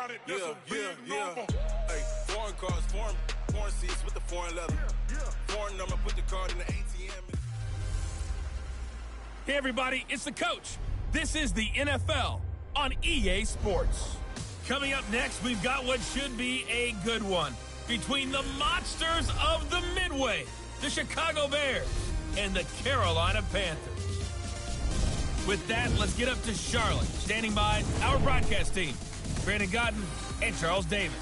Hey, foreign cars, foreign seats with the foreign leather. Foreign number, put the card in the ATM. Hey, everybody, it's the coach. This is the NFL on EA Sports. Coming up next, we've got what should be a good one between the monsters of the Midway, the Chicago Bears, and the Carolina Panthers. With that, let's get up to Charlotte. Standing by, our broadcast team, Brandon Godden and Charles Davis.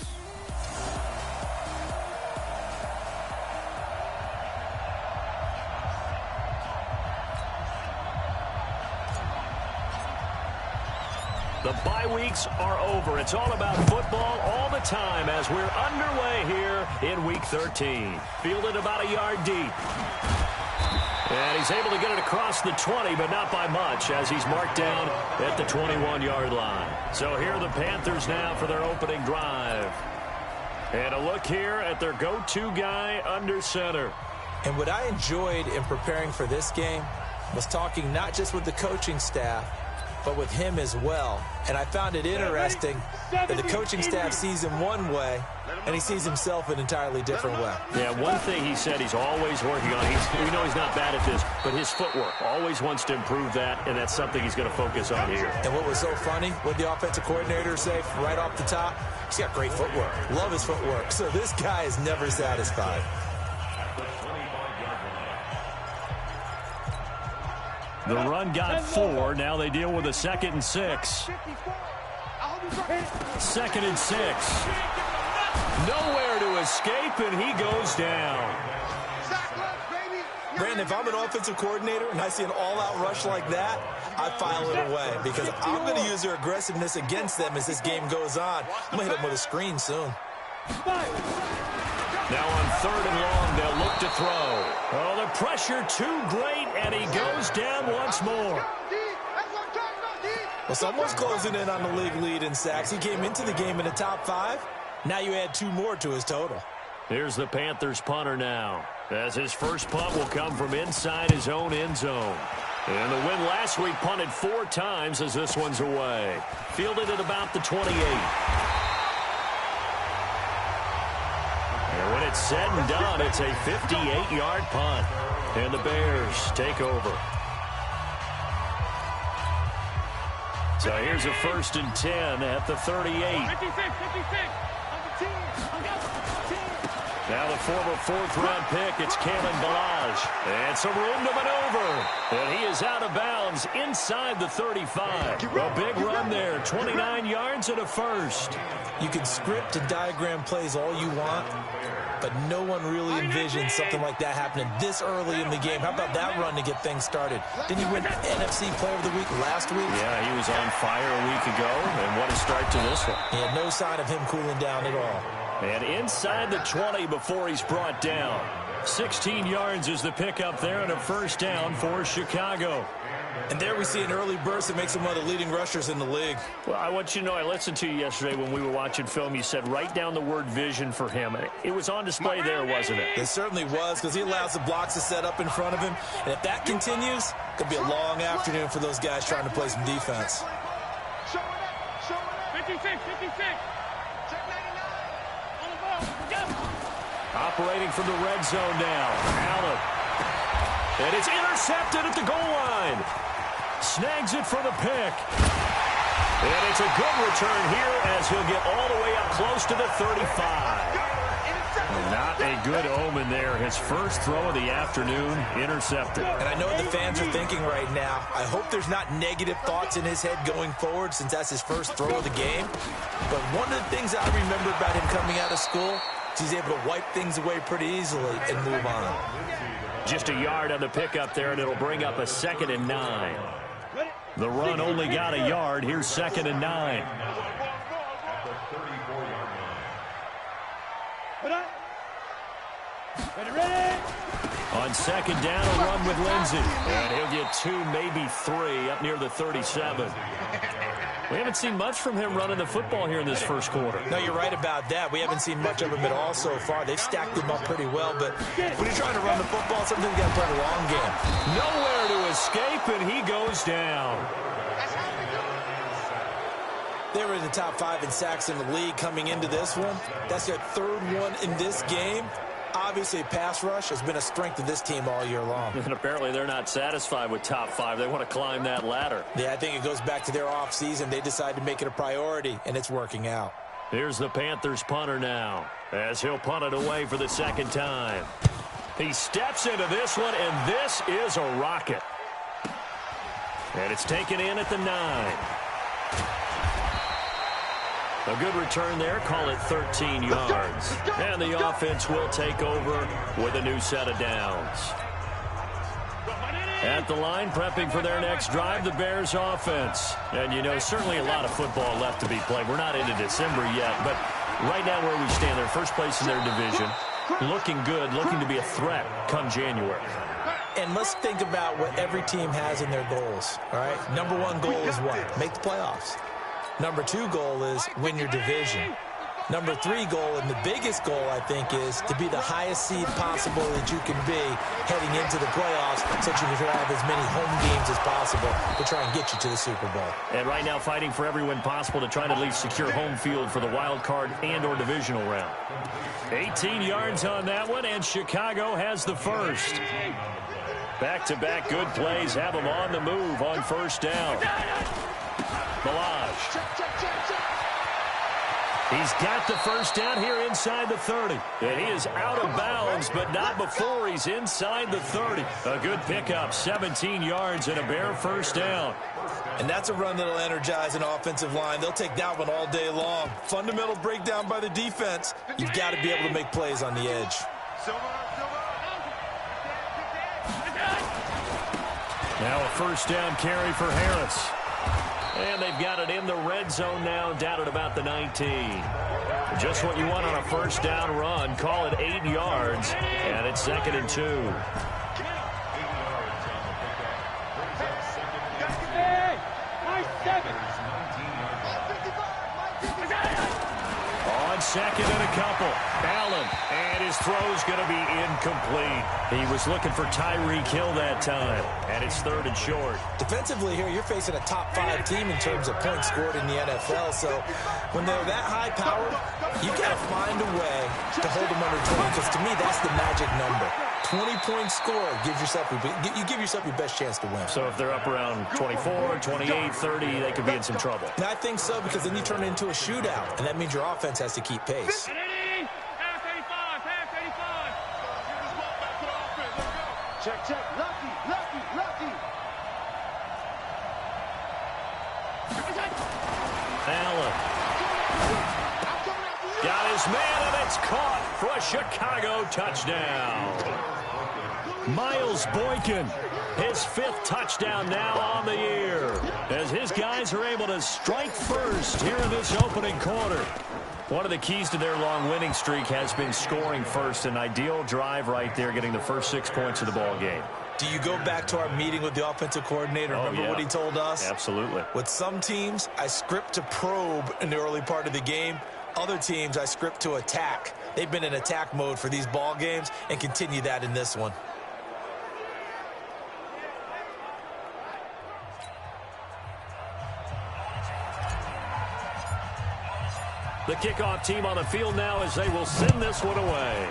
The bye weeks are over. It's all about football all the time as we're underway here in Week 13. Fielded about a yard deep. And he's able to get it across the 20, but not by much, as he's marked down at the 21-yard line. So here are the Panthers now for their opening drive. And a look here at their go-to guy under center. And what I enjoyed in preparing for this game was talking not just with the coaching staff, but with him as well. And I found it interesting that the coaching staff sees him one way, and he sees himself an entirely different way. Yeah, one thing he said he's always working on, we know he's not bad at this, but his footwork, always wants to improve that, and that's something he's going to focus on here. And what was so funny, what the offensive coordinator say right off the top, he's got great footwork. Love his footwork. So this guy is never satisfied. The run got 4. Now they deal with a 2nd and 6. 2nd and 6. Nowhere to escape, and he goes down. Brandon, if I'm an offensive coordinator and I see an all-out rush like that, I file it away because I'm going to use their aggressiveness against them as this game goes on. I'm going to hit them with a screen soon. Now on 3rd and long, they'll look to throw. Oh, the pressure too great, and he goes down once more. Well, someone's closing in on the league lead in sacks. He came into the game in the top 5. Now you add 2 more to his total. Here's the Panthers punter now, as his first punt will come from inside his own end zone. And the win last week punted 4 times as this one's away. Fielded at about the 28. And when it's said and done, it's a 58-yard punt. And the Bears take over. So here's a 1st and 10 at the 38. Now the former 4th-round pick, it's Kalen Ballage. And some room to maneuver. And he is out of bounds inside the 35. A big run there, 29 yards and a first. You can script and diagram plays all you want, but no one really envisions something like that happening this early in the game. How about that run to get things started? Didn't he win NFC Player of the Week last week? Yeah, he was on fire a week ago, and what a start to this one. He had no sign of him cooling down at all. And inside the 20 before he's brought down. 16 yards is the pickup there and a first down for Chicago. And there we see an early burst that makes him one of the leading rushers in the league. Well, I want you to know, I listened to you yesterday when we were watching film. You said write down the word vision for him. It was on display there, wasn't it? It certainly was, because he allows the blocks to set up in front of him. And if that continues, it could be a long afternoon for those guys trying to play some defense. 56. Operating from the red zone now. Allen. And it's intercepted at the goal line. Snags it for the pick. And it's a good return here as he'll get all the way up close to the 35. Not a good omen there. His first throw of the afternoon, intercepted. And I know what the fans are thinking right now. I hope there's not negative thoughts in his head going forward since that's his first throw of the game. But one of the things I remember about him coming out of school is he's able to wipe things away pretty easily and move on. Just a yard on the pickup there, and it'll bring up a 2nd and 9. The run only got a yard. Here's 2nd and 9. On 2nd down, a run with Lindsey. And he'll get 2, maybe 3, up near the 37. We haven't seen much from him running the football here in this first quarter. No, you're right about that. We haven't seen much of him at all so far. They've stacked him up pretty well, but when you're trying to run the football, sometimes you got to play a long game. Nowhere to escape, and he goes down. They were in the top 5 in sacks in the league coming into this one. That's their 3rd one in this game. Obviously, pass rush has been a strength of this team all year long. And apparently they're not satisfied with top 5. They want to climb that ladder. Yeah, I think it goes back to their offseason. They decided to make it a priority, and it's working out. Here's the Panthers punter now, as he'll punt it away for the 2nd time. He steps into this one, and this is a rocket. And it's taken in at the 9. A good return there. Call it 13 yards. And the offense will take over with a new set of downs. At the line, prepping for their next drive, the Bears offense. And, you know, certainly a lot of football left to be played. We're not into December yet, but right now where we stand, they're first place in their division. Looking good, looking to be a threat come January. And let's think about what every team has in their goals, all right? Number 1 goal is what? Make the playoffs. Number 2 goal is win your division. Number 3 goal, and the biggest goal, I think, is to be the highest seed possible that you can be heading into the playoffs so that you can have as many home games as possible to try and get you to the Super Bowl. And right now fighting for every win possible to try to at least secure home field for the wild card and or divisional round. 18 yards on that one, and Chicago has the first. Back-to-back good plays have them on the move on 1st down. Balaj. He's got the first down here inside the 30. And he is out of bounds, but not before he's inside the 30. A good pickup, 17 yards and a Bear first down. And that's a run that'll energize an offensive line. They'll take that one all day long. Fundamental breakdown by the defense. You've got to be able to make plays on the edge. Now a first down carry for Harris. And they've got it in the red zone now, down at about the 19. Just what you want on a first down run. Call it 8 yards, and it's 2nd and 2. On 2nd and a couple. Allen, and his throw's going to be incomplete. He was looking for Tyreek Hill that time, and it's 3rd and short. Defensively here, you're facing a top 5 team in terms of points scored in the NFL, so when they're that high powered, you've got to find a way to hold them under 20, because to me, that's the magic number. 20-point score gives yourself you give yourself your best chance to win. So if they're up around 24, 28, 30, they could be in some trouble. And I think so, because then you turn it into a shootout, and that means your offense has to keep pace. Check. Lucky. Allen. Got his man, and it's caught for a Chicago touchdown. Miles Boykin, his 5th touchdown now on the year, as his guys are able to strike first here in this opening quarter. One of the keys to their long winning streak has been scoring first. An ideal drive right there, getting the first 6 points of the ball game. Do you go back to our meeting with the offensive coordinator? Remember what he told us? Absolutely. With some teams, I script to probe in the early part of the game. Other teams, I script to attack. They've been in attack mode for these ball games and continue that in this one. The kickoff team on the field now as they will send this one away.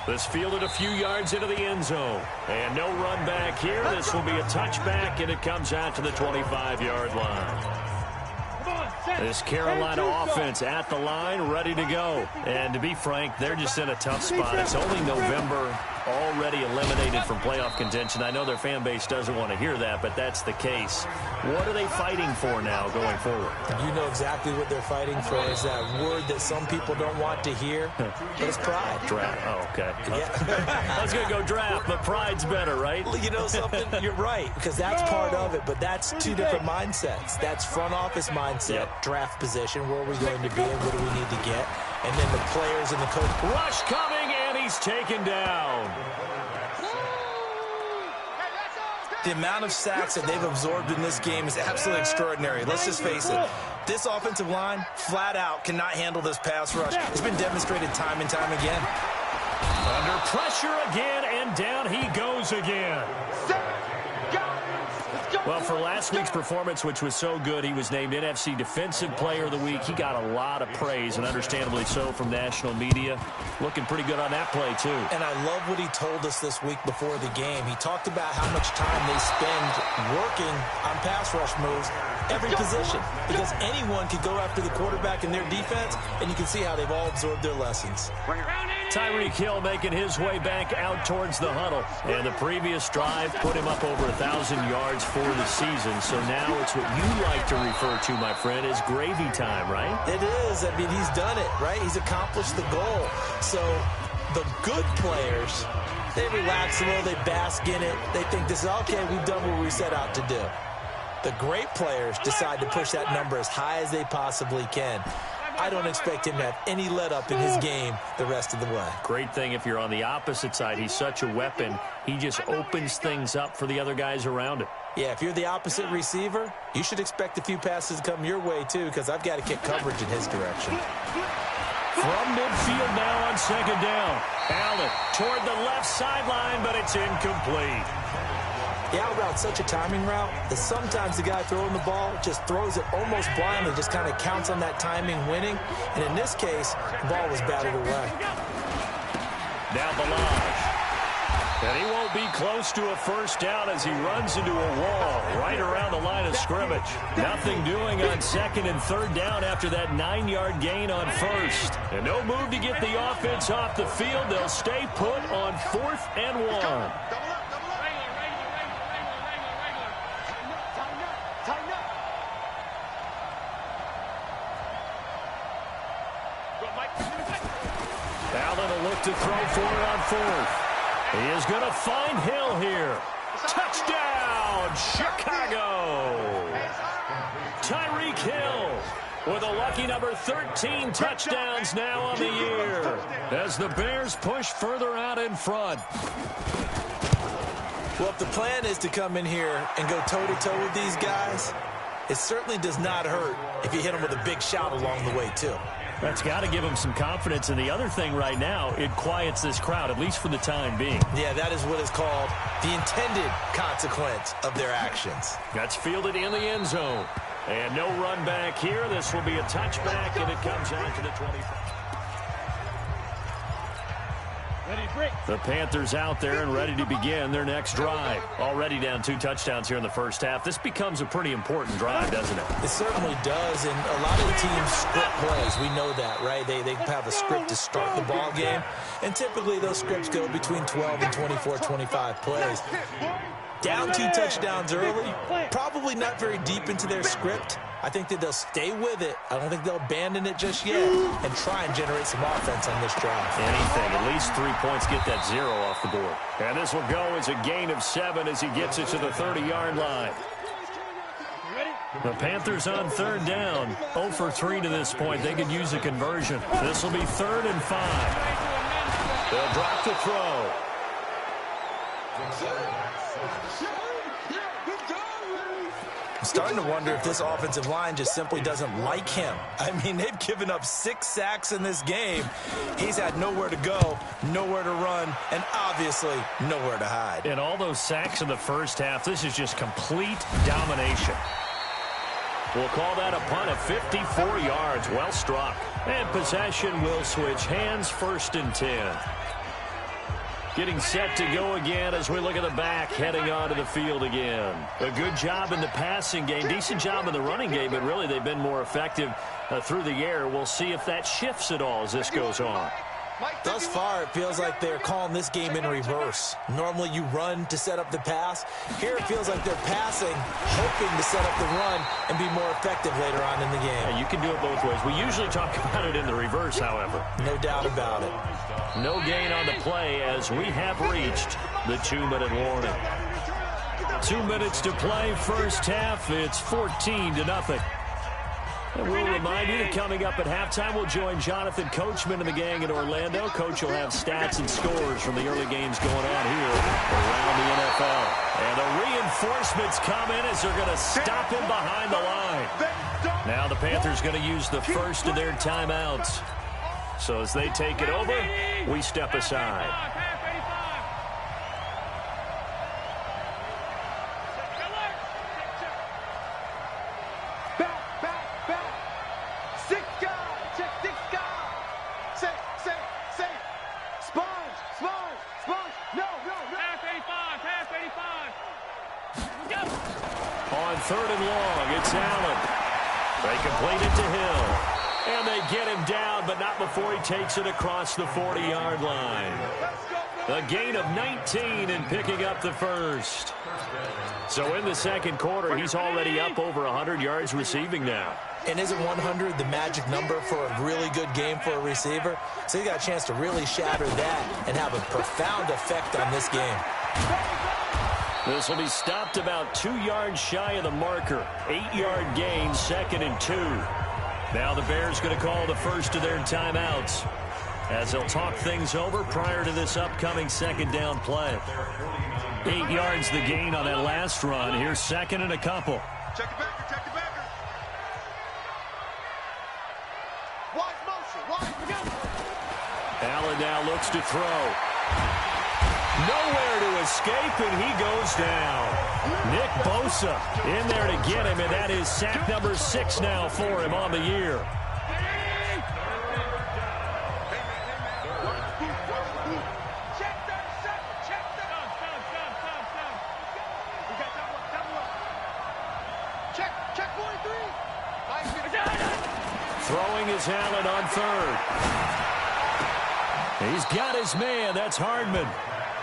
This fielded a few yards into the end zone. And no run back here. This will be a touchback, and it comes out to the 25-yard line. This Carolina offense at the line, ready to go. And to be frank, they're just in a tough spot. It's only November, already eliminated from playoff contention. I know their fan base doesn't want to hear that, but that's the case. What are they fighting for now going forward? You know exactly what they're fighting for. Is that word that some people don't want to hear, but it's pride. Draft. Oh, okay. Yeah. I was going to go draft, but pride's better, right? You know something? You're right, because that's part of it, but that's 2 different mindsets. That's front office mindset, draft position, where are we going to be and what do we need to get, and then the players and the coach. Rush coming, and he's taken down. The amount of sacks that they've absorbed in this game is absolutely extraordinary. Let's just face it. This offensive line, flat out, cannot handle this pass rush. It's been demonstrated time and time again. Under pressure again, and down he goes again. Let's go. Well, for last week's performance, which was so good, he was named NFC Defensive Player of the Week. He got a lot of praise, and understandably so, from national media. Looking pretty good on that play, too. And I love what he told us this week before the game. He talked about how much time they spend working on pass rush moves, every position, because anyone could go after the quarterback in their defense, and you can see how they've all absorbed their lessons. Tyreek Hill making his way back out towards the huddle. And the previous drive put him up over 1,000 yards for the season. So now it's what you like to refer to, my friend, as gravy time, right? It is. I mean, he's done it, right? He's accomplished the goal. So the good players, they relax a little, they bask in it. They think this is, okay, we've done what we set out to do. The great players decide to push that number as high as they possibly can. I don't expect him to have any let-up in his game the rest of the way. Great thing if you're on the opposite side. He's such a weapon. He just opens things up for the other guys around him. Yeah, if you're the opposite receiver, you should expect a few passes to come your way, too, because I've got to kick coverage in his direction. From midfield now on second down. Allen toward the left sideline, but it's incomplete. The out route's such a timing route that sometimes the guy throwing the ball just throws it almost blindly, just kind of counts on that timing winning. And in this case, the ball was batted away. Now Balaj. And he won't be close to a first down as he runs into a wall right around the line of scrimmage. Nothing doing on second and third down after that 9-yard gain on first. And no move to get the offense off the field. They'll stay put on 4th and 1. Allen will look to throw for it on 4th. He is going to find Hill here. Touchdown, Chicago! Tyreek Hill with a lucky number 13 touchdowns now on the year as the Bears push further out in front. Well, if the plan is to come in here and go toe-to-toe with these guys, it certainly does not hurt if you hit them with a big shout along the way, too. That's got to give him some confidence. And the other thing right now, it quiets this crowd, at least for the time being. Yeah, that is what is called the intended consequence of their actions. That's fielded in the end zone. And no run back here. This will be a touchback, and it comes out to the 25. The Panthers out there and ready to begin their next drive. Already down 2 touchdowns here in the first half. This becomes a pretty important drive, doesn't it? It certainly does, and a lot of the teams script plays. We know that, right? They have a script to start the ball game, and typically those scripts go between 12 and 24, 25 plays. Down 2 touchdowns early, probably not very deep into their script. I think that they'll stay with it. I don't think they'll abandon it just yet and try and generate some offense on this drive. Anything, at least 3 points, get that 0 off the board. And this will go as a gain of 7 as he gets it to the 30-yard line. The Panthers on third down, 0 for 3 to this point. They could use a conversion. This will be 3rd and 5. They'll drop the throw. I'm starting to wonder if this offensive line just simply doesn't like him. I mean, they've given up 6 sacks in this game. He's had nowhere to go, nowhere to run, and obviously nowhere to hide. And all those sacks in the first half, this is just complete domination. We'll call that a punt of 54 yards. Well struck. And possession will switch hands, 1st and 10. Getting set to go again as we look at the back, heading onto the field again. A good job in the passing game, decent job in the running game, but really they've been more effective through the air. We'll see if that shifts at all as this goes on. Thus far, it feels like they're calling this game in reverse. Normally you run to set up the pass. Here it feels like they're passing, hoping to set up the run and be more effective later on in the game. Yeah, you can do it both ways. We usually talk about it in the reverse, however. No doubt about it. No gain on the play as we have reached the 2-minute warning. 2 minutes to play first half. It's 14-0. And we'll remind you that coming up at halftime, we'll join Jonathan Coachman and the gang in Orlando. Coach will have stats and scores from the early games going on here around the NFL. And the reinforcements come in as they're going to stop him behind the line. Now the Panthers going to use the first of their timeouts. So as they take it over, we step aside. on 3rd and long. It's Allen. They complete it to Hill. And they get him down, but not before he takes it across the 40-yard line. A gain of 19 and picking up the first. So in the second quarter, he's already up over 100 yards receiving now. And isn't 100 the magic number for a really good game for a receiver? So he got a chance to really shatter that and have a profound effect on this game. This will be stopped about 2 yards shy of the marker. 8-yard gain, 2nd and 2. Now the Bears going to call the first of their timeouts as they'll talk things over prior to this upcoming 2nd down play. 8 yards the gain on that last run. Here's 2nd and a couple. Check the backer, check the backer. Wide motion, wide. Allen now looks to throw. Nowhere to escape, and he goes down. Nick Bosa in there to get him, and that is sack number 6 now for him on the year. Throwing is Allen on 3rd. He's got his man. That's Hardman.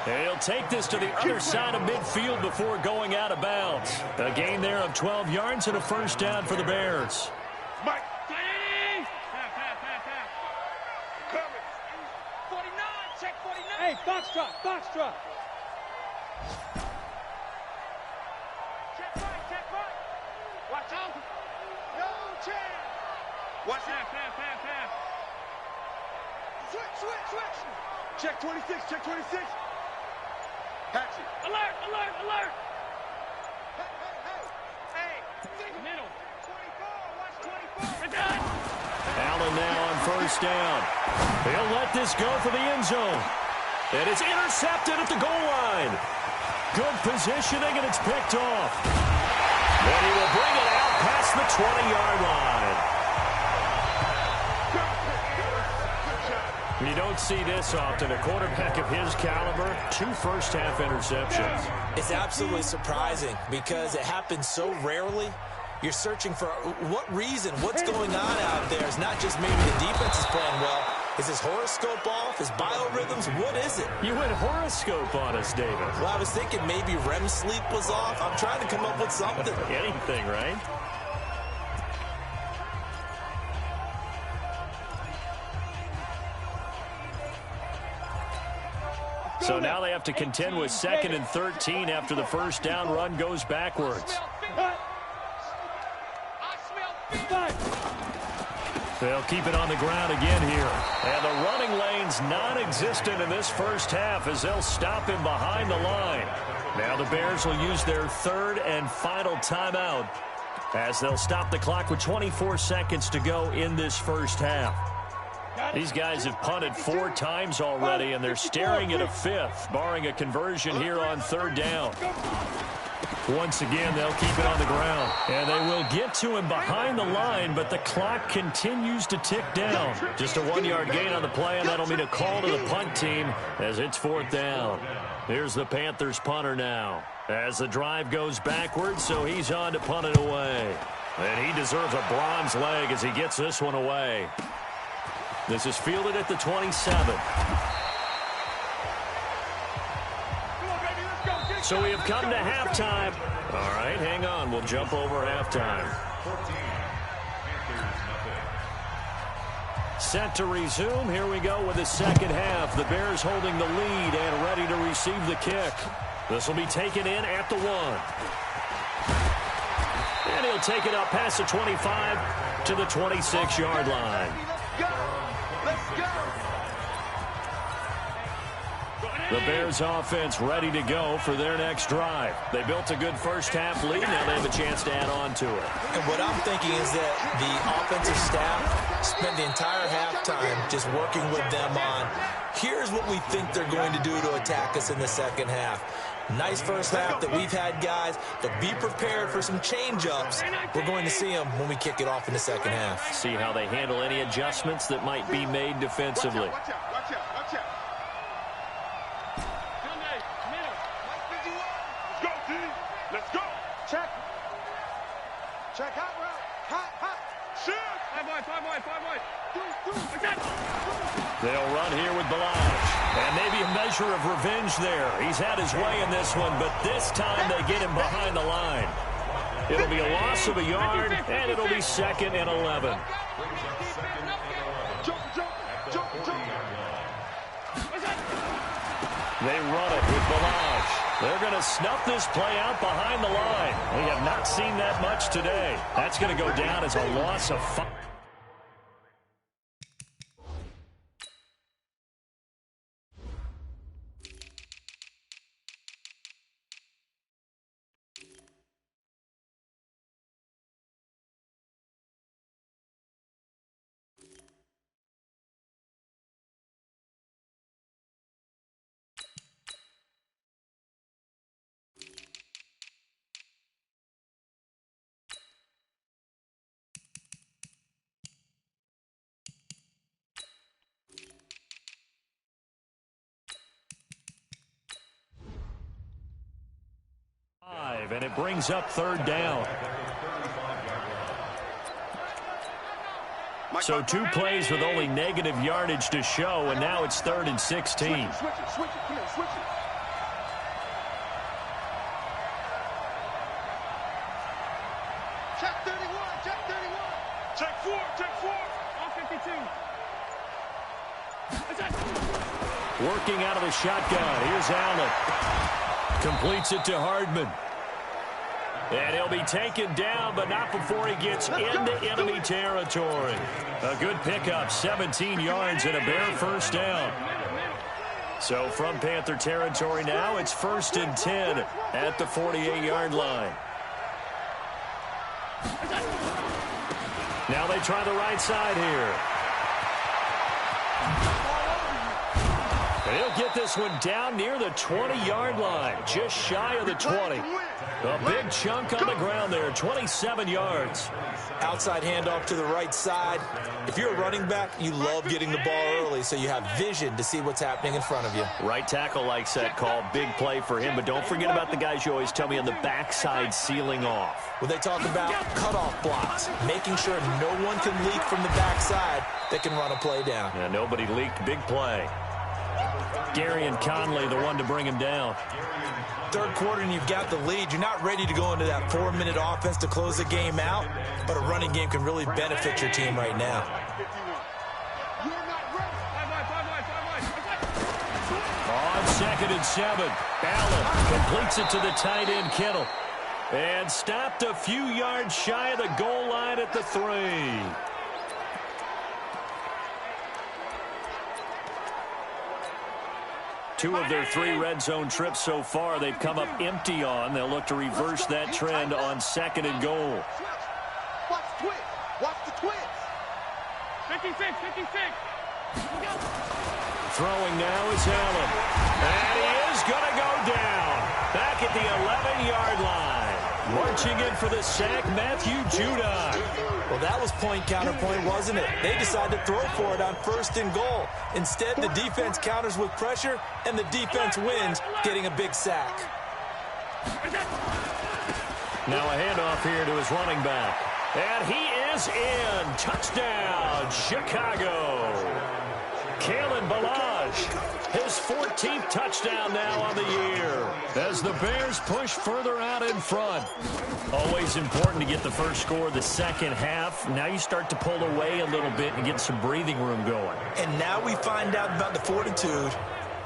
He'll take this to the other side of midfield before going out of bounds. A gain there of 12 yards and a first down for the Bears. Mike. 49, check 49. Hey, foxtrot, foxtrot. Check right. Watch out. No chance. Watch that. Switch. Check 26, check 26. Hatchet. Alert. Hey. Middle. 24, watch 24. Allen now on first down. He'll let this go for the end zone. And it's intercepted at the goal line. Good positioning, and it's picked off. And he will bring it out past the 20-yard line. You don't see this often. A quarterback of his caliber, 2 first-half interceptions. It's absolutely surprising because it happens so rarely. You're searching for what reason, what's going on out there. It's not just maybe the defense is playing well. Is his horoscope off? His biorhythms? What is it? You went horoscope on us, David. Well, I was thinking maybe REM sleep was off. I'm trying to come up with something. Anything, right? So now they have to contend with 2nd and 13 after the first down run goes backwards. They'll keep it on the ground again here. And the running lane's non-existent in this first half as they'll stop him behind the line. Now the Bears will use their 3rd and final timeout as they'll stop the clock with 24 seconds to go in this first half. These guys have punted 4 times already, and they're staring at a 5th, barring a conversion here on 3rd down. Once again, they'll keep it on the ground, and they will get to him behind the line, but the clock continues to tick down. Just a 1-yard gain on the play, and that'll mean a call to the punt team as it's 4th down. Here's the Panthers punter now as the drive goes backwards, so he's on to punt it away. And he deserves a bronze leg as he gets this one away. This is fielded at the 27. So we have come to halftime. All right, hang on. We'll jump over halftime. Set to resume. Here we go with the second half. The Bears holding the lead and ready to receive the kick. This will be taken in at the 1. And he'll take it up past the 25 to the 26-yard line. The Bears offense ready to go for their next drive. They built a good first-half lead. Now they have a chance to add on to it. And what I'm thinking is that the offensive staff spent the entire halftime just working with them on, here's what we think they're going to do to attack us in the second half. Nice first half that we've had, guys, but be prepared for some change-ups. We're going to see them when we kick it off in the second half. See how they handle any adjustments that might be made defensively. Watch out. Let's go, team. Let's go. Check. Check hot route. Hot. Shoot. 5 wide. They'll run here with Balaj. And maybe a measure of revenge there. He's had his way in this one, but this time they get him behind the line. It'll be a loss of a yard, and it'll be 2nd and 11. Jump. They run it with Balaj. They're going to snuff this play out behind the line. We have not seen that much today. That's going to go down as a loss of 5. And it brings up 3rd down. So 2 plays with only negative yardage to show, and now it's 3rd and 16. Switch it. Come here, switch it. Check 31. Check 4. All 52. Working out of the shotgun. Here's Allen. Completes it to Hardman. And he'll be taken down, but not before he gets into enemy territory. A good pickup, 17 yards and a bare 1st down. So from Panther territory now, it's 1st and 10 at the 48-yard line. Now they try the right side here. And he'll get this one down near the 20-yard line, just shy of the 20. A big chunk on the ground there, 27 yards. Outside handoff to the right side. If you're a running back, you love getting the ball early so you have vision to see what's happening in front of you. Right tackle likes that call. Big play for him, but don't forget about the guys you always tell me on the backside sealing off. Well, they talk about cutoff blocks, making sure no one can leak from the backside that can run a play down. Yeah, nobody leaked. Big play. Gary and Conley, the one to bring him down. 3rd quarter and you've got the lead. You're not ready to go into that 4-minute offense to close the game out, but a running game can really benefit your team right now. On 2nd and 7, Allen completes it to the tight end, Kittle. And stopped a few yards shy of the goal line at the 3. Two of their 3 red zone trips so far, they've come up empty on. They'll look to reverse that trend on 2nd and goal. Watch the twins. 56. Throwing now is Allen. And he is going to go down. Back at the 11-yard line. Marching in for the sack, Matthew Judon. Well, that was point counterpoint, wasn't it? They decided to throw for it on 1st and goal. Instead, the defense counters with pressure, and the defense wins, getting a big sack. Now a handoff here to his running back. And he is in. Touchdown, Chicago. Kalen Balaj, his 14th touchdown now on the year, as the Bears push further out in front. Always important to get the first score of the 2nd half. Now you start to pull away a little bit and get some breathing room going. And now we find out about the fortitude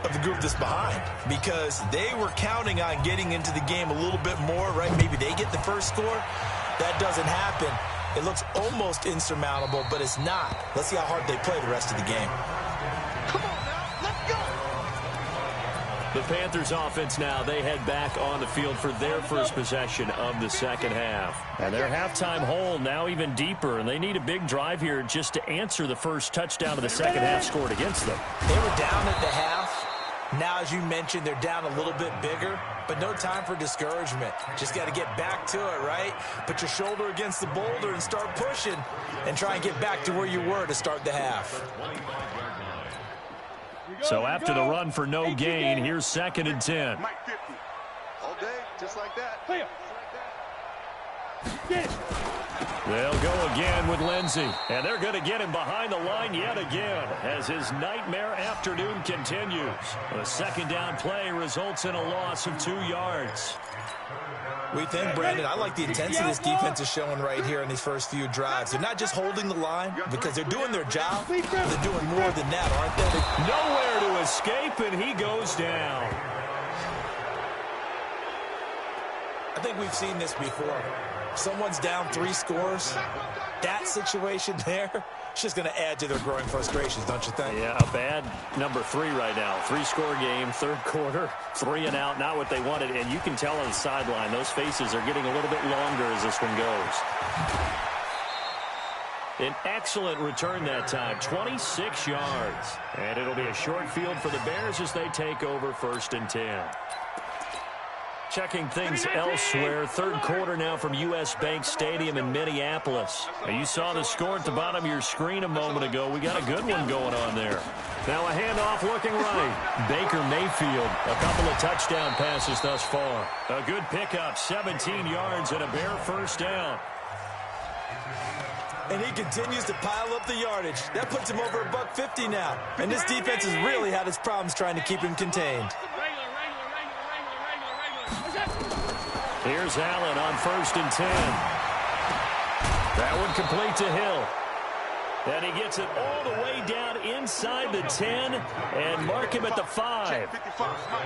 of the group that's behind, because they were counting on getting into the game a little bit more, right? Maybe they get the first score. That doesn't happen. It looks almost insurmountable, but it's not. Let's see how hard they play the rest of the game. Come on now, let's go. The Panthers offense now, they head back on the field for their first possession of the 2nd half. And their halftime hole now even deeper, and they need a big drive here just to answer the first touchdown of the 2nd half scored against them. They were down at the half. Now, as you mentioned, they're down a little bit bigger, but no time for discouragement. Just got to get back to it, right? Put your shoulder against the boulder and start pushing and try and get back to where you were to start the half. So after the run for no gain, here's 2nd and 10. Mike 50. All day, just like that. Clear. Just like that. Get it. They'll go again with Lindsey. And they're going to get him behind the line yet again as his nightmare afternoon continues. A second down play results in a loss of 2 yards. We think, Brandon, I like the intensity this defense is showing right here in these first few drives. They're not just holding the line because they're doing their job. They're doing more than that, aren't they? Nowhere to escape, and he goes down. I think we've seen this before. Someone's down 3 scores. That situation there, it's just going to add to their growing frustrations, don't you think? Yeah, a bad number 3 right now. 3-score game, third quarter, 3 and out, not what they wanted. And you can tell on the sideline, those faces are getting a little bit longer as this one goes. An excellent return that time, 26 yards. And it'll be a short field for the Bears as they take over 1st and 10. Checking things elsewhere. Third quarter now from U.S. Bank Stadium in Minneapolis. Now, you saw the score at the bottom of your screen a moment ago. We got a good one going on there. Now a handoff looking right. Baker Mayfield, a couple of touchdown passes thus far. A good pickup, 17 yards and a Bear first down. And he continues to pile up the yardage. That puts him over $150 now. And this defense has really had its problems trying to keep him contained. Here's Allen on 1st and 10. That one complete to Hill. And he gets it all the way down inside the 10 and mark him at the 5.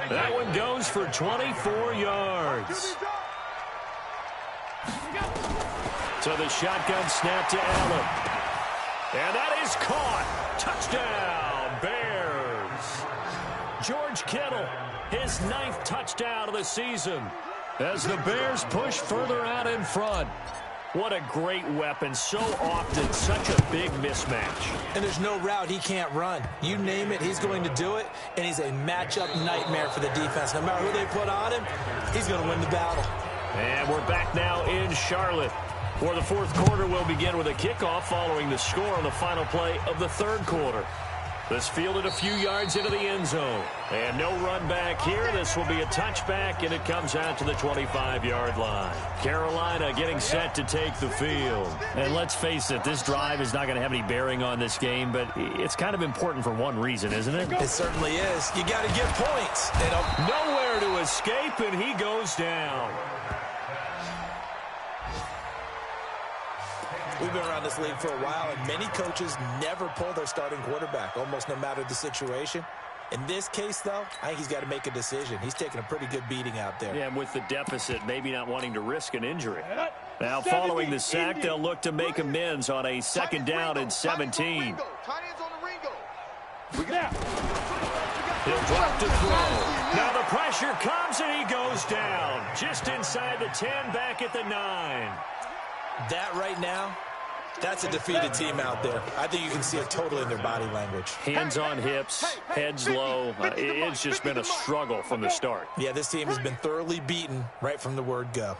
That one goes for 24 yards. So the shotgun snap to Allen. And that is caught. Touchdown, Bears. George Kittle, his 9th touchdown of the season. As the Bears push further out in front. What a great weapon. So often, such a big mismatch. And there's no route he can't run. You name it, he's going to do it. And he's a matchup nightmare for the defense. No matter who they put on him, he's going to win the battle. And we're back now in Charlotte, where the 4th quarter will begin with a kickoff following the score on the final play of the 3rd quarter. This fielded a few yards into the end zone. And no run back here. This will be a touchback, and it comes out to the 25-yard line. Carolina getting set to take the field. And let's face it, this drive is not going to have any bearing on this game, but it's kind of important for one reason, isn't it? It certainly is. You got to get points. Nowhere to escape, and he goes down. We've been around this league for a while, and many coaches never pull their starting quarterback, almost no matter the situation. In this case, though, I think he's got to make a decision. He's taking a pretty good beating out there. Yeah, and with the deficit, maybe not wanting to risk an injury. Now, following the sack, they'll look to make amends on a 2nd down and 17. He'll drop to throw. Now the pressure comes, and he goes down. Just inside the 10, back at the 9. That right now, that's a defeated team out there. I think you can see it totally in their body language. Hands on hips, heads low. It's just been a struggle from the start. Yeah, this team has been thoroughly beaten right from the word go.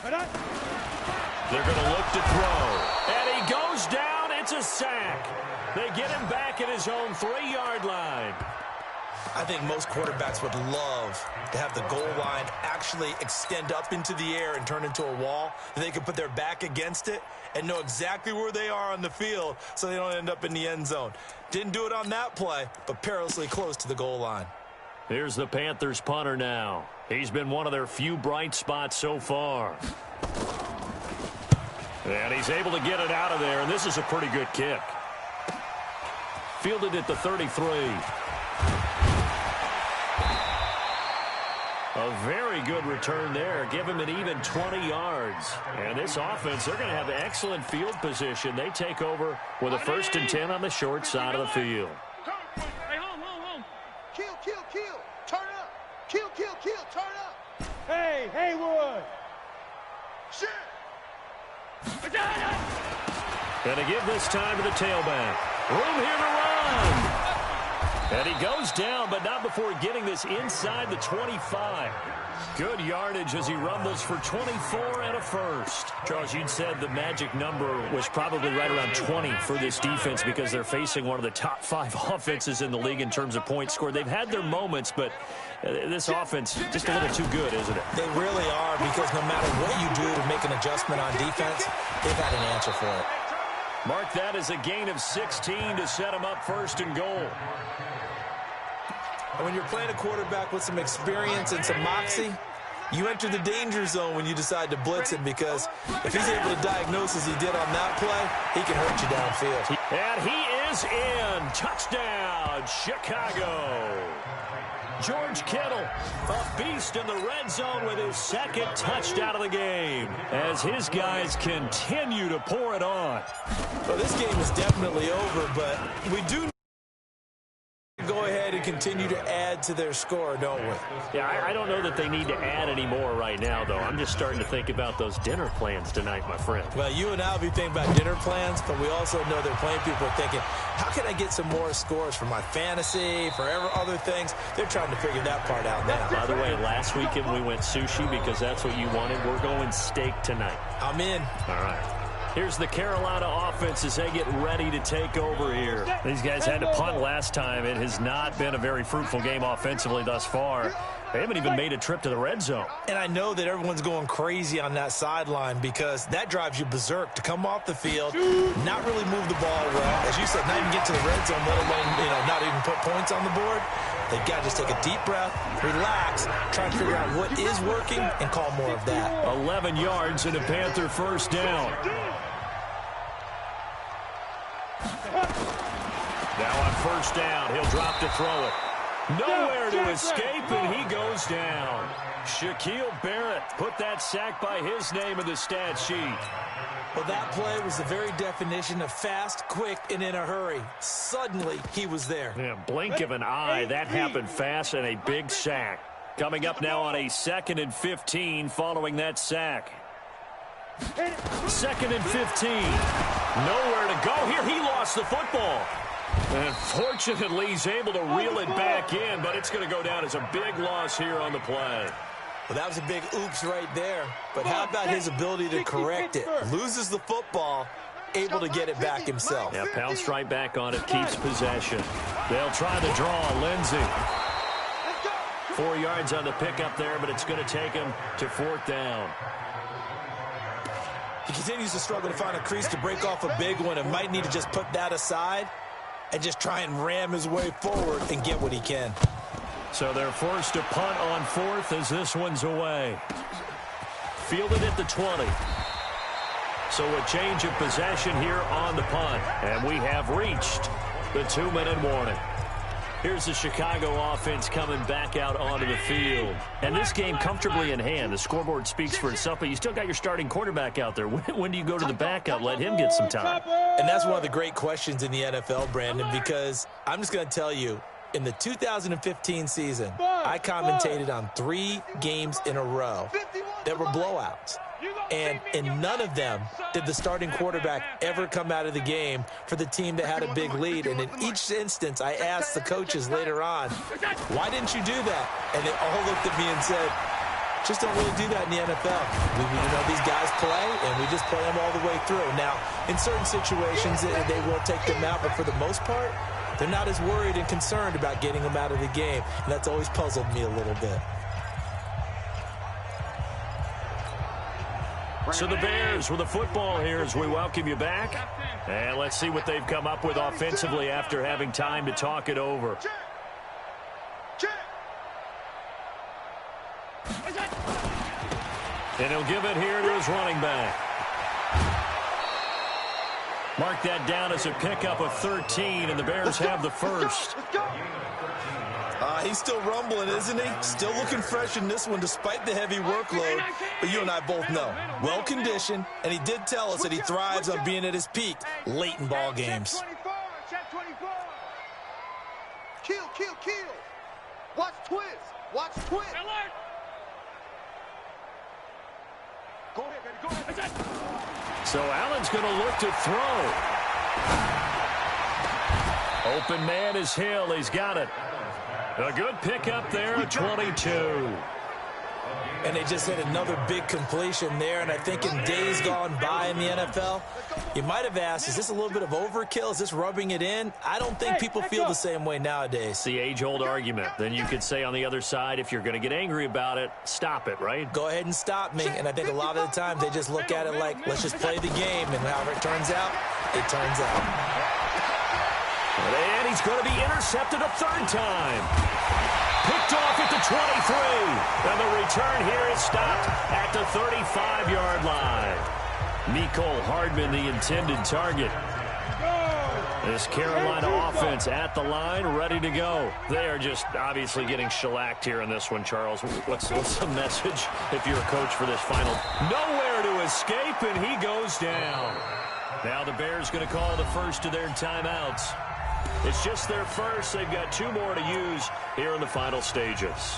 They're going to look to throw. And he goes down. It's a sack. They get him back at his own 3-yard line. I think most quarterbacks would love to have the goal line actually extend up into the air and turn into a wall. They can put their back against it and know exactly where they are on the field so they don't end up in the end zone. Didn't do it on that play, but perilously close to the goal line. Here's the Panthers punter now. He's been one of their few bright spots so far. And he's able to get it out of there, and this is a pretty good kick. Fielded at the 33. A very good return there. Give him an even 20 yards. And this offense, they're going to have excellent field position. They take over with a 1st and 10 on the short side of the field. Hey, home. Kill. Turn up. Kill. Turn up. Hey, Haywood. Shit. And to give this time to the tailback. Room here to run. And he goes down, but not before getting this inside the 25. Good yardage as he rumbles for 24 and a first. Charles, you'd said the magic number was probably right around 20 for this defense because they're facing one of the top 5 offenses in the league in terms of points scored. They've had their moments, but this offense just a little too good, isn't it? They really are, because no matter what you do to make an adjustment on defense, they've had an answer for it. Mark that as a gain of 16 to set him up first and goal. And when you're playing a quarterback with some experience and some moxie, you enter the danger zone when you decide to blitz him, because if he's able to diagnose as he did on that play, he can hurt you downfield. And he is in. Touchdown, Chicago. George Kittle, a beast in the red zone with his second touchdown of the game as his guys continue to pour it on. Well, this game is definitely over, but we do go ahead and continue to add to their score, don't we? Yeah, I don't know that they need to add any more right now, though. I'm just starting to think about those dinner plans tonight, my friend. Well, you and I will be thinking about dinner plans, but we also know they're playing people are thinking, how can I get some more scores for my fantasy, for other things? They're trying to figure that part out now. By the way, last weekend we went sushi because that's what you wanted. We're going steak tonight. I'm in. All right. Here's the Carolina offense as they get ready to take over here. These guys had to punt last time. It has not been a very fruitful game offensively thus far. They haven't even made a trip to the red zone. And I know that everyone's going crazy on that sideline because that drives you berserk to come off the field, not really move the ball well. As you said, not even get to the red zone, let alone, not even put points on the board. They've got to just take a deep breath, relax, try to figure out what is working, and call more of that. 11 yards and a Panther first down. Now on first down, he'll drop to throw it. Nowhere to escape, and he goes down. Shaquille Barrett put that sack by his name in the stat sheet. Well, that play was the very definition of fast, quick, and in a hurry. Suddenly, he was there. Yeah, blink of an eye. That happened fast, and a big sack. Coming up now on a 2nd and 15 following that sack. 2nd and 15. Nowhere to go here. He lost the football. And fortunately, he's able to reel it back in, but it's going to go down as a big loss here on the play. Well, that was a big oops right there. But how about his ability to correct it? Loses the football, able to get it back himself. Yeah, pounced right back on it, keeps possession. They'll try the draw, Lindsey. 4 yards on the pickup there, but it's going to take him to 4th down. He continues to struggle to find a crease to break off a big one and might need to just put that aside and just try and ram his way forward and get what he can. So they're forced to punt on 4th as this one's away. Fielded at the 20. So a change of possession here on the punt. And we have reached the 2-minute warning. Here's the Chicago offense coming back out onto the field. And this game comfortably in hand. The scoreboard speaks for itself, but you still got your starting quarterback out there. When do you go to the backup? Let him get some time. And that's one of the great questions in the NFL, Brandon, because I'm just going to tell you, in the 2015 season, I commentated on 3 games in a row that were blowouts. And in none of them did the starting quarterback ever come out of the game for the team that had a big lead. And in each instance, I asked the coaches later on, why didn't you do that? And they all looked at me and said, just don't really do that in the NFL. These guys play, and we just play them all the way through. Now, in certain situations, they will take them out, but for the most part, they're not as worried and concerned about getting them out of the game. And that's always puzzled me a little bit. So the Bears with the football here as we welcome you back. And let's see what they've come up with offensively after having time to talk it over. And he'll give it here to his running back. Mark that down as a pickup of 13, and the Bears have the first. He's still rumbling, isn't he? Still looking fresh in this one despite the heavy workload. But you and I both know, well-conditioned, and he did tell us that he thrives on being at his peak late in ball games. Kill, kill, kill. Watch twist. Watch twist. Go ahead, baby. Go ahead. So Allen's going to look to throw. Open man is Hill. He's got it. A good pickup there at 22. And they just hit another big completion there. And I think in days gone by in the NFL, you might have asked, is this a little bit of overkill? Is this rubbing it in? I don't think people feel the same way nowadays. The age-old argument. Then you could say on the other side, if you're going to get angry about it, stop it, right? Go ahead and stop me. And I think a lot of the times they just look at it like, let's just play the game. And however it turns out, it turns out. And he's going to be intercepted a third time. Picked off at the 23. And the return here is stopped at the 35-yard line. Mecole Hardman, the intended target. This Carolina offense at the line, ready to go. They are just obviously getting shellacked here in this one, Charles. What's the message if you're a coach for this final? Nowhere to escape, and he goes down. Now the Bears going to call the first of their timeouts. It's just their first. They've got 2 more to use here in the final stages.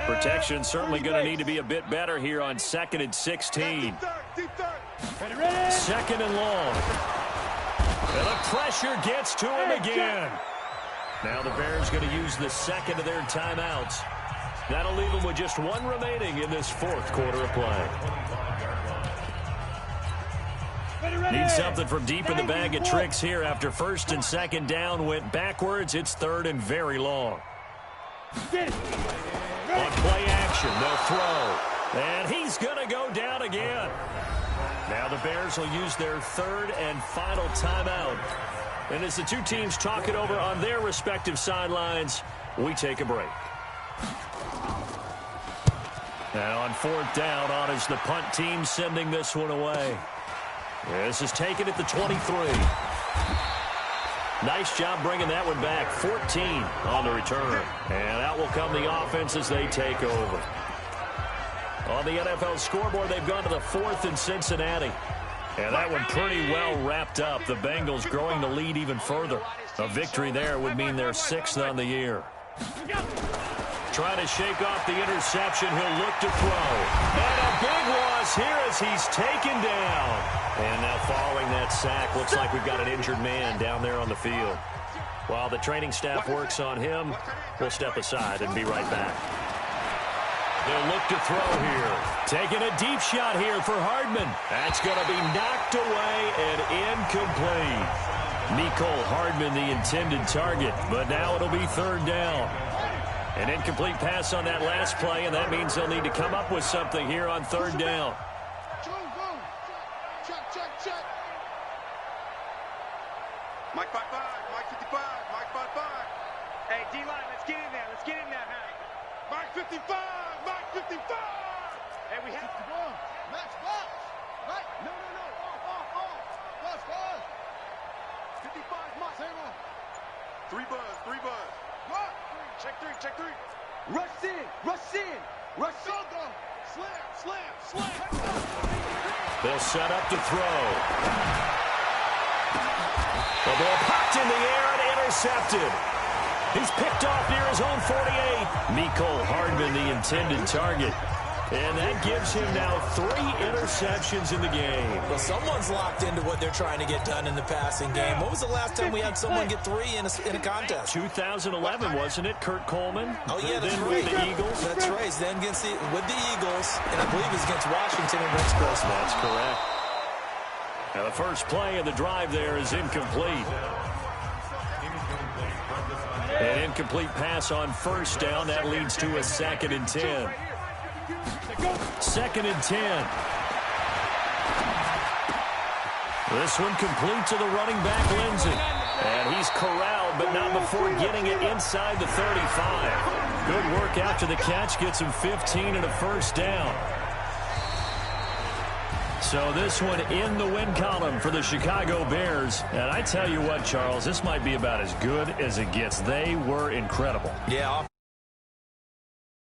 Protection certainly going to need to be a bit better here on 2nd and 16. 2nd and long. And the pressure gets to him again. Now the Bears going to use the second of their timeouts. That'll leave them with just 1 remaining in this 4th quarter of play. Need something from deep in the bag of tricks here after 1st and 2nd down went backwards. It's 3rd and very long. On play action, they'll throw. And he's going to go down again. Now the Bears will use their 3rd and final timeout. And as the 2 teams talk it over on their respective sidelines, we take a break. Now on 4th down, on is the punt team sending this one away. This is taken at the 23. Nice job bringing that one back. 14 on the return. And out will come the offense as they take over. On the NFL scoreboard, they've gone to the 4th in Cincinnati. And that one pretty well wrapped up. The Bengals growing the lead even further. A victory there would mean they're 6th on the year. Trying to shake off the interception. He'll look to throw. And a big loss here as he's taken down. And now following that sack, looks like we've got an injured man down there on the field. While the training staff works on him, we'll step aside and be right back. They'll look to throw here. Taking a deep shot here for Hardman. That's going to be knocked away and incomplete. Mecole Hardman, the intended target, but now it'll be 3rd down. An incomplete pass on that last play, and that means they'll need to come up with something here on 3rd down. Check. Mike 55, Mike 55, Mike 55. Hey, D-line, let's get in there. Let's get in there, man. Mike 55, Mike 55. Hey, we have... Max box. Right? No. Box. 55, Mike. Same on. 3 buzz. What? Check three. Rush in. Go. Slam. They'll set up to throw. The ball popped in the air and intercepted. He's picked off near his own 48. Mecole Hardman, the intended target. And that gives him now 3 interceptions in the game. Well, someone's locked into what they're trying to get done in the passing game. When was the last time we had someone get 3 in a contest? 2011, wasn't it? Kurt Coleman? Oh, yeah, that's then right. With the Eagles? That's right. Then with the Eagles, and I believe it's against Washington and Rex Grossman. That's correct. Now, the first play of the drive there is incomplete. An incomplete pass on 1st down. That leads to a 2nd and 10. 2nd and 10. This one complete to the running back, Lindsey. And he's corralled, but not before getting it inside the 35. Good work after the catch. Gets him 15 and a 1st down. So this one in the win column for the Chicago Bears. And I tell you what, Charles, this might be about as good as it gets. They were incredible. Yeah.